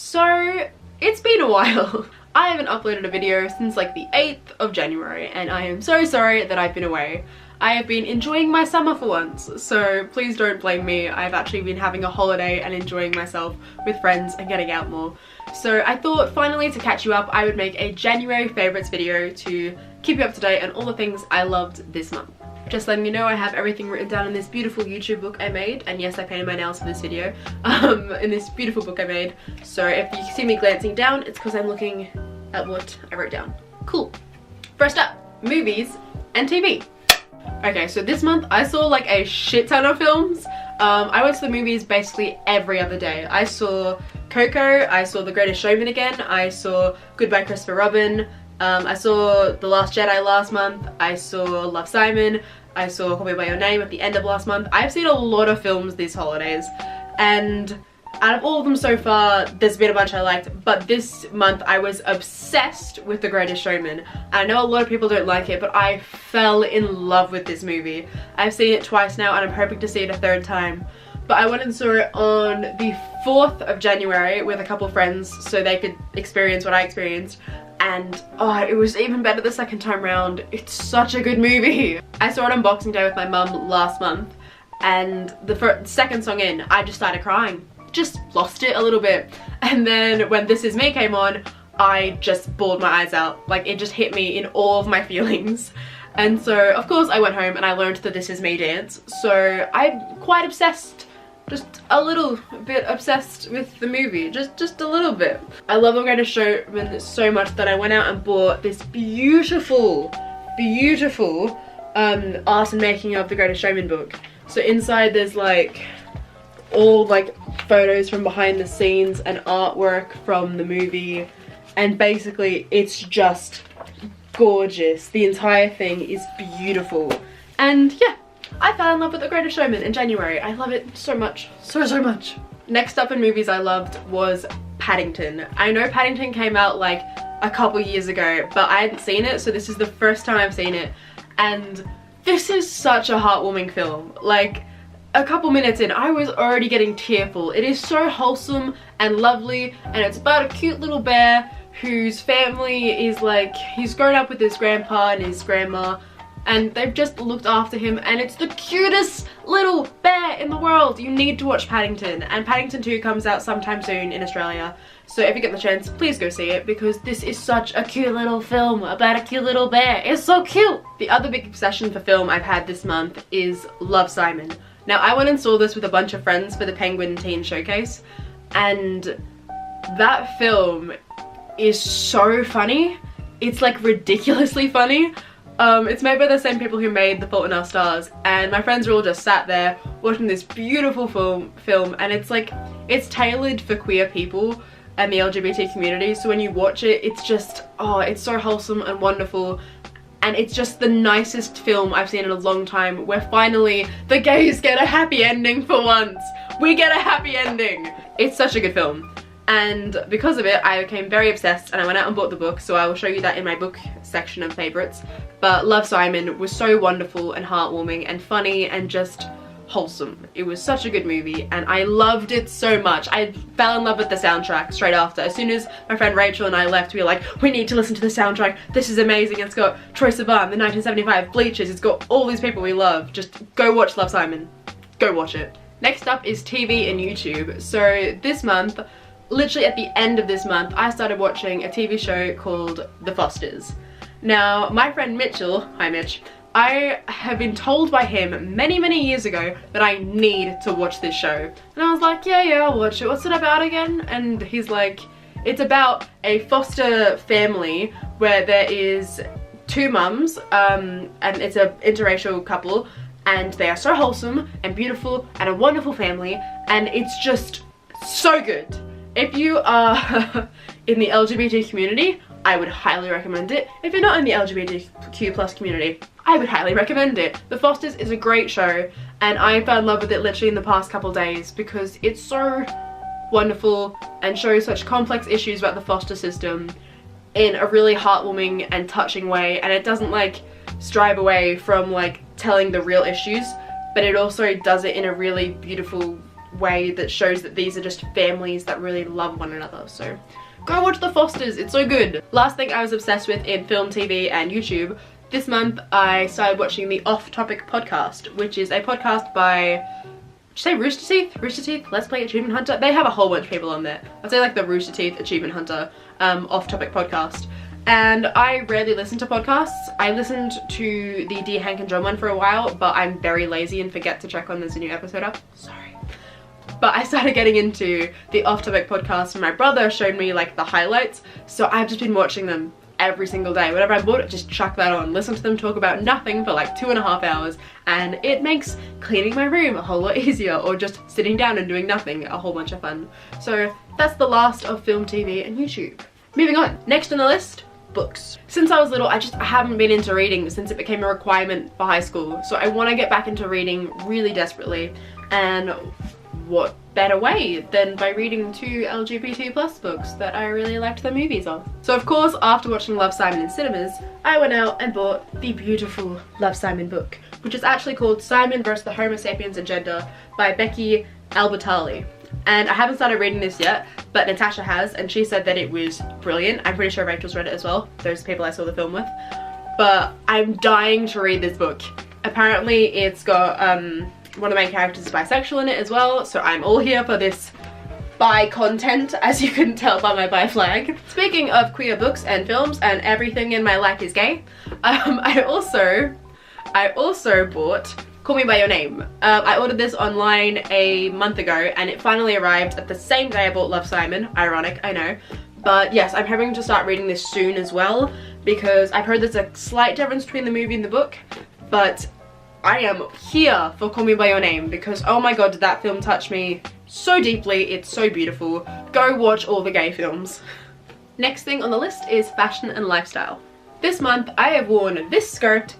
So, it's been a while. I haven't uploaded a video since like the 8th of January and I am so sorry that I've been away. I have been enjoying my summer for once, so please don't blame me. I've actually been having a holiday and enjoying myself with friends and getting out more. So I thought finally to catch you up I would make a January favourites video to keep you up to date on all the things I loved this month. Just letting you know I have everything written down in this beautiful YouTube book I made, and yes, I painted my nails for this video, in this beautiful book I made. So if you see me glancing down, it's because I'm looking at what I wrote down. Cool. First up, movies and TV. Okay, so this month I saw like a shit ton of films. I went to the movies basically every other day. I saw Coco, I saw The Greatest Showman again, I saw Goodbye Christopher Robin, I saw The Last Jedi last month, I saw Love, Simon, I saw Call Me By Your Name at the end of last month. I've seen a lot of films these holidays, and out of all of them so far, there's been a bunch I liked, but this month I was obsessed with The Greatest Showman. I know a lot of people don't like it, but I fell in love with this movie. I've seen it twice now and I'm hoping to see it a third time. But I went and saw it on the 4th of January with a couple friends so they could experience what I experienced. And oh, it was even better the second time round. It's such a good movie. I saw it on Boxing Day with my mum last month, and the second song in, I just started crying. Just lost it a little bit. And then when This Is Me came on, I just bawled my eyes out. Like, it just hit me in all of my feelings. And so of course I went home and I learned the This Is Me dance. So I'm quite obsessed. Just a little bit obsessed with the movie, just a little bit. I love The Greatest Showman so much that I went out and bought this beautiful art and making of The Greatest Showman book. So inside there's like all like photos from behind the scenes and artwork from the movie, and basically it's just gorgeous. The entire thing is beautiful, and yeah, I fell in love with The Greatest Showman in January. I love it so much. So much. Next up in movies I loved was Paddington. I know Paddington came out like a couple years ago, but I hadn't seen it, so this is the first time I've seen it. And this is such a heartwarming film. Like, a couple minutes in, I was already getting tearful. It is so wholesome and lovely, and it's about a cute little bear whose family is like, he's grown up with his grandpa and his grandma, and they've just looked after him, and it's the cutest little bear in the world. You need to watch Paddington, and Paddington 2 comes out sometime soon in Australia, so if you get the chance, please go see it, because this is such a cute little film about a cute little bear. It's so cute! The other big obsession for film I've had this month is Love, Simon. Now, I went and saw this with a bunch of friends for the Penguin Teen Showcase, and that film is so funny. It's like ridiculously funny. It's made by the same people who made The Fault in Our Stars, and my friends are all just sat there watching this beautiful film, and it's like, it's tailored for queer people and the LGBT community, so when you watch it, it's just, oh, it's so wholesome and wonderful, and it's just the nicest film I've seen in a long time, where finally the gays get a happy ending for once. We get a happy ending. It's such a good film. And because of it, I became very obsessed and I went out and bought the book, so I will show you that in my book section of favourites. But Love, Simon was so wonderful and heartwarming and funny and just wholesome. It was such a good movie and I loved it so much. I fell in love with the soundtrack straight after. As soon as my friend Rachel and I left, we were like, we need to listen to the soundtrack. This is amazing. It's got Troye Sivan, the 1975 Bleachers. It's got all these people we love. Just go watch Love, Simon. Go watch it. Next up is TV and YouTube. So this month, literally at the end of this month, I started watching a TV show called The Fosters. Now, my friend Mitchell, hi Mitch, I have been told by him many years ago that I need to watch this show. And I was like, yeah, I'll watch it. What's it about again? And he's like, it's about a foster family where there is two mums, and it's an interracial couple, and they are so wholesome and beautiful and a wonderful family, and it's just so good. If you are in the LGBT community, I would highly recommend it. If you're not in the LGBTQ+ community, I would highly recommend it. The Fosters is a great show, and I fell in love with it literally in the past couple days because it's so wonderful and shows such complex issues about the foster system in a really heartwarming and touching way, and it doesn't like strive away from like telling the real issues, but it also does it in a really beautiful way that shows that these are just families that really love one another. So go watch The Fosters, it's so good. Last thing I was obsessed with in film, TV and YouTube, this month I started watching the Off Topic podcast, which is a podcast by, did you say Rooster Teeth? Rooster Teeth, Let's Play Achievement Hunter? They have a whole bunch of people on there. I'd say like the Rooster Teeth Achievement Hunter Off Topic podcast. And I rarely listen to podcasts. I listened to the Dear Hank and John one for a while, but I'm very lazy and forget to check when there's a new episode up. Sorry. But I started getting into the Off Topic podcast and my brother showed me like the highlights. So I've just been watching them every single day. Whenever I'm bored, just chuck that on, listen to them talk about nothing for like 2.5 hours, and it makes cleaning my room a whole lot easier, or just sitting down and doing nothing a whole bunch of fun. So that's the last of film, TV and YouTube. Moving on, next on the list, books. Since I was little, I haven't been into reading since it became a requirement for high school. So I want to get back into reading really desperately, and what better way than by reading 2 LGBT+ books that I really liked the movies of. So of course, after watching Love, Simon in cinemas, I went out and bought the beautiful Love, Simon book, which is actually called Simon vs. the Homo Sapiens Agenda by Becky Albertalli. And I haven't started reading this yet, but Natasha has, and she said that it was brilliant. I'm pretty sure Rachel's read it as well, those people I saw the film with. But I'm dying to read this book. Apparently it's got one of my characters is bisexual in it as well, so I'm all here for this bi content, as you can tell by my bi flag. Speaking of queer books and films and everything in my life is gay, I also bought Call Me By Your Name. I ordered this online a month ago and it finally arrived at the same day I bought Love, Simon. Ironic, I know. But yes, I'm hoping to start reading this soon as well, because I've heard there's a slight difference between the movie and the book, but I am here for Call Me By Your Name because oh my god, did that film touch me so deeply. It's so beautiful. Go watch all the gay films. Next thing on the list is fashion and lifestyle. This month I have worn this skirt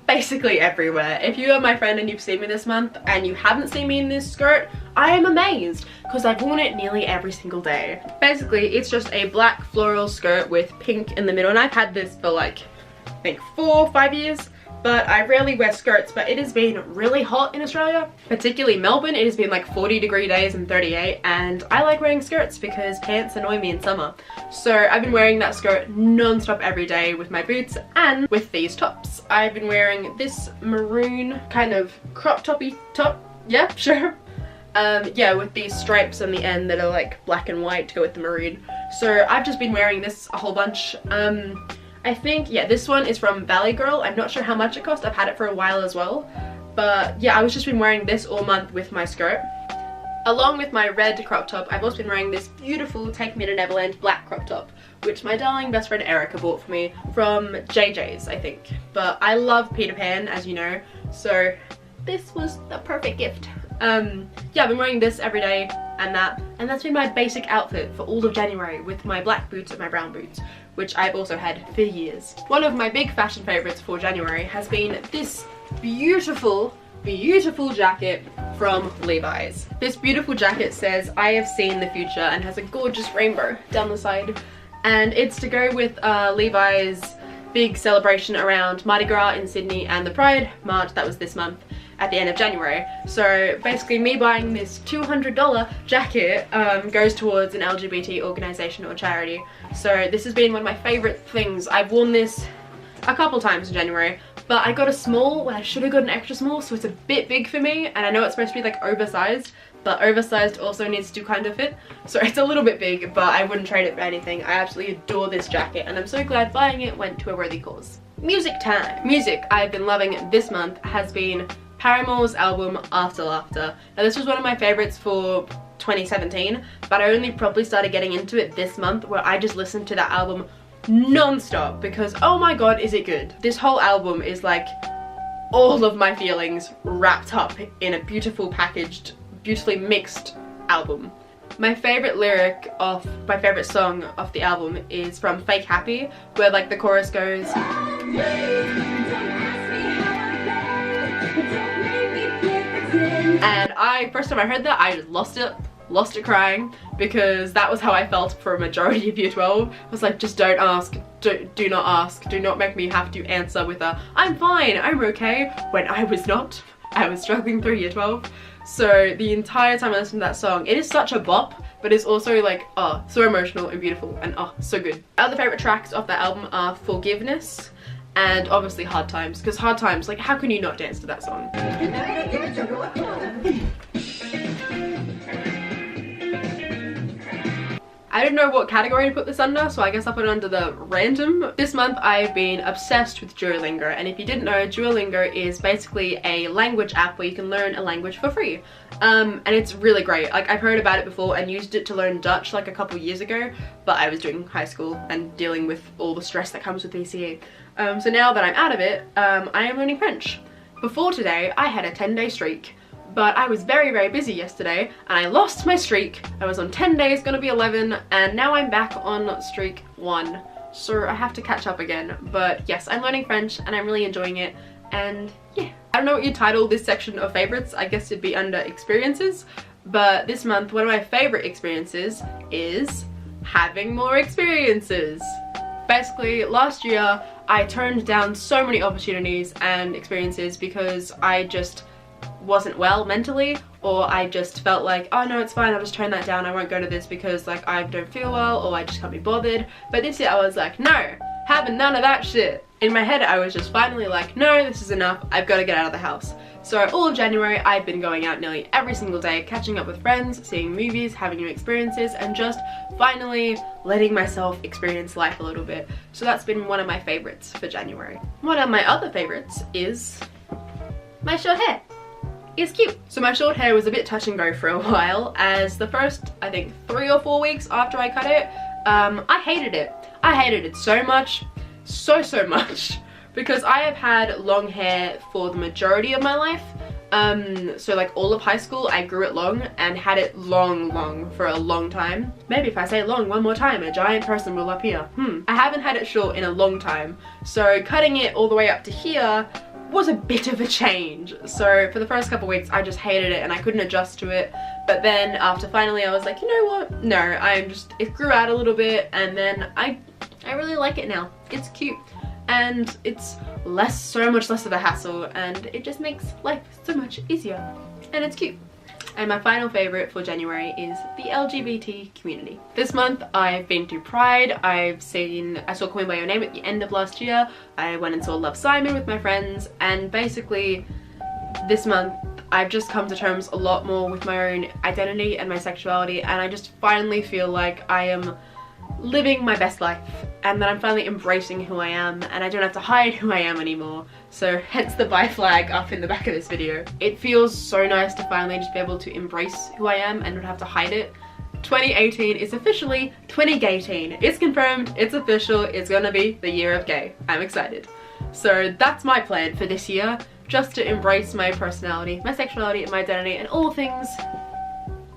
basically everywhere. If you are my friend and you've seen me this month and you haven't seen me in this skirt, I am amazed because I've worn it nearly every single day. Basically, it's just a black floral skirt with pink in the middle, and I've had this for like, I think 4 or 5 years. But I rarely wear skirts, but it has been really hot in Australia, particularly Melbourne. It has been like 40-degree days and 38, and I like wearing skirts because pants annoy me in summer. So I've been wearing that skirt non-stop every day with my boots and with these tops. I've been wearing this maroon kind of crop toppy top, yeah, sure. Yeah, with these stripes on the end that are like black and white to go with the maroon. So I've just been wearing this a whole bunch. I think, yeah, this one is from Valley Girl. I'm not sure how much it cost. I've had it for a while as well. But yeah, I was just been wearing this all month with my skirt. Along with my red crop top, I've also been wearing this beautiful Take Me to Neverland black crop top, which my darling best friend Erica bought for me from JJ's, I think. But I love Peter Pan, as you know, so this was the perfect gift. Yeah, I've been wearing this every day and that's been my basic outfit for all of January, with my black boots and my brown boots, which I've also had for years. One of my big fashion favorites for January has been this beautiful jacket from Levi's. This beautiful jacket says, "I have seen the future," and has a gorgeous rainbow down the side. And it's to go with Levi's big celebration around Mardi Gras in Sydney and the Pride March that was this month at the end of January. So basically me buying this $200 jacket goes towards an LGBT organisation or charity. So this has been one of my favourite things. I've worn this a couple times in January, but I got a small when I should have got an extra small, so it's a bit big for me, and I know it's supposed to be like oversized, but oversized also needs to kind of fit, so it's a little bit big, but I wouldn't trade it for anything. I absolutely adore this jacket and I'm so glad buying it went to a worthy cause. Music time! Music I've been loving this month has been Paramore's album After Laughter. Now this was one of my favourites for 2017, but I only probably started getting into it this month, where I just listened to that album non-stop because oh my god is it good. This whole album is like all of my feelings wrapped up in a beautiful packaged, beautifully mixed album. My favourite lyric of my favourite song off the album is from Fake Happy, where like the chorus goes, and first time I heard that, I just lost it crying, because that was how I felt for a majority of year 12. I was like, just don't ask, do not ask, do not make me have to answer with a, I'm fine, I'm okay, when I was not. I was struggling through year 12. So the entire time I listened to that song, it is such a bop, but it's also like, oh, so emotional and beautiful and oh, so good. Other favorite tracks off that album are Forgiveness and obviously Hard Times, because Hard Times, like, how can you not dance to that song? I don't know what category to put this under, so I guess I'll put it under the random. This month I've been obsessed with Duolingo, and if you didn't know, Duolingo is basically a language app where you can learn a language for free. And it's really great. Like, I've heard about it before and used it to learn Dutch like a couple years ago, but I was doing high school and dealing with all the stress that comes with ECE. So now that I'm out of it, I am learning French. Before today, I had a 10-day streak. But I was very, very busy yesterday and I lost my streak. I was on 10 days, gonna be 11, and now I'm back on streak 1. So I have to catch up again. But yes, I'm learning French and I'm really enjoying it, and yeah. I don't know what you title this section of favorites. I guess it'd be under experiences. But this month, one of my favorite experiences is having more experiences. Basically, last year, I turned down so many opportunities and experiences because I just wasn't well mentally, or I just felt like, oh no, it's fine, I'll just turn that down, I won't go to this because like I don't feel well or I just can't be bothered. But this year I was like, no, having none of that shit. In my head I was just finally like, no, this is enough, I've got to get out of the house. So all of January I've been going out nearly every single day, catching up with friends, seeing movies, having new experiences, and just finally letting myself experience life a little bit. So that's been one of my favorites for January. One of my other favorites is my short hair. It's cute. So my short hair was a bit touch and go for a while, as the first, I think, 3 or 4 weeks after I cut it, I hated it. I hated it so much, so much, because I have had long hair for the majority of my life. So like all of high school I grew it long and had it long for a long time. Maybe if I say long one more time, a giant person will appear. I haven't had it short in a long time, so cutting it all the way up to here was a bit of a change. So for the first couple weeks I just hated it and I couldn't adjust to it, but then after finally I was like, you know what, no, it grew out a little bit, and then I really like it now. It's cute and it's so much less of a hassle, and it just makes life so much easier, and it's cute. And my final favourite for January is the LGBT community. This month I've been to Pride, I saw Call Me By Your Name at the end of last year, I went and saw Love, Simon with my friends, and basically this month I've just come to terms a lot more with my own identity and my sexuality, and I just finally feel like I am living my best life, and that I'm finally embracing who I am, and I don't have to hide who I am anymore. So hence the bi flag up in the back of this video. It feels so nice to finally just be able to embrace who I am and not have to hide it. 2018 is officially 2018. It's confirmed, it's official, it's gonna be the year of gay. I'm excited. So that's my plan for this year, just to embrace my personality, my sexuality, and my identity, and all things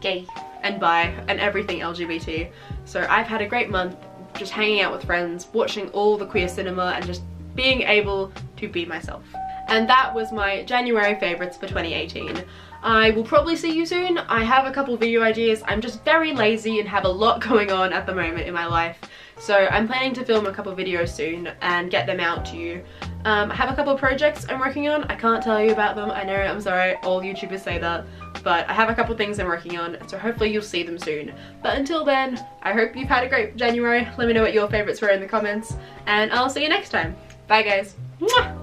gay and bi and everything LGBT. So I've had a great month just hanging out with friends, watching all the queer cinema, and just being able to be myself. And that was my January favourites for 2018. I will probably see you soon. I have a couple video ideas. I'm just very lazy and have a lot going on at the moment in my life. So I'm planning to film a couple videos soon and get them out to you. I have a couple projects I'm working on. I can't tell you about them. I know, I'm sorry, all YouTubers say that. But I have a couple things I'm working on, so hopefully you'll see them soon. But until then, I hope you've had a great January. Let me know what your favourites were in the comments, and I'll see you next time. Bye guys. Mwah!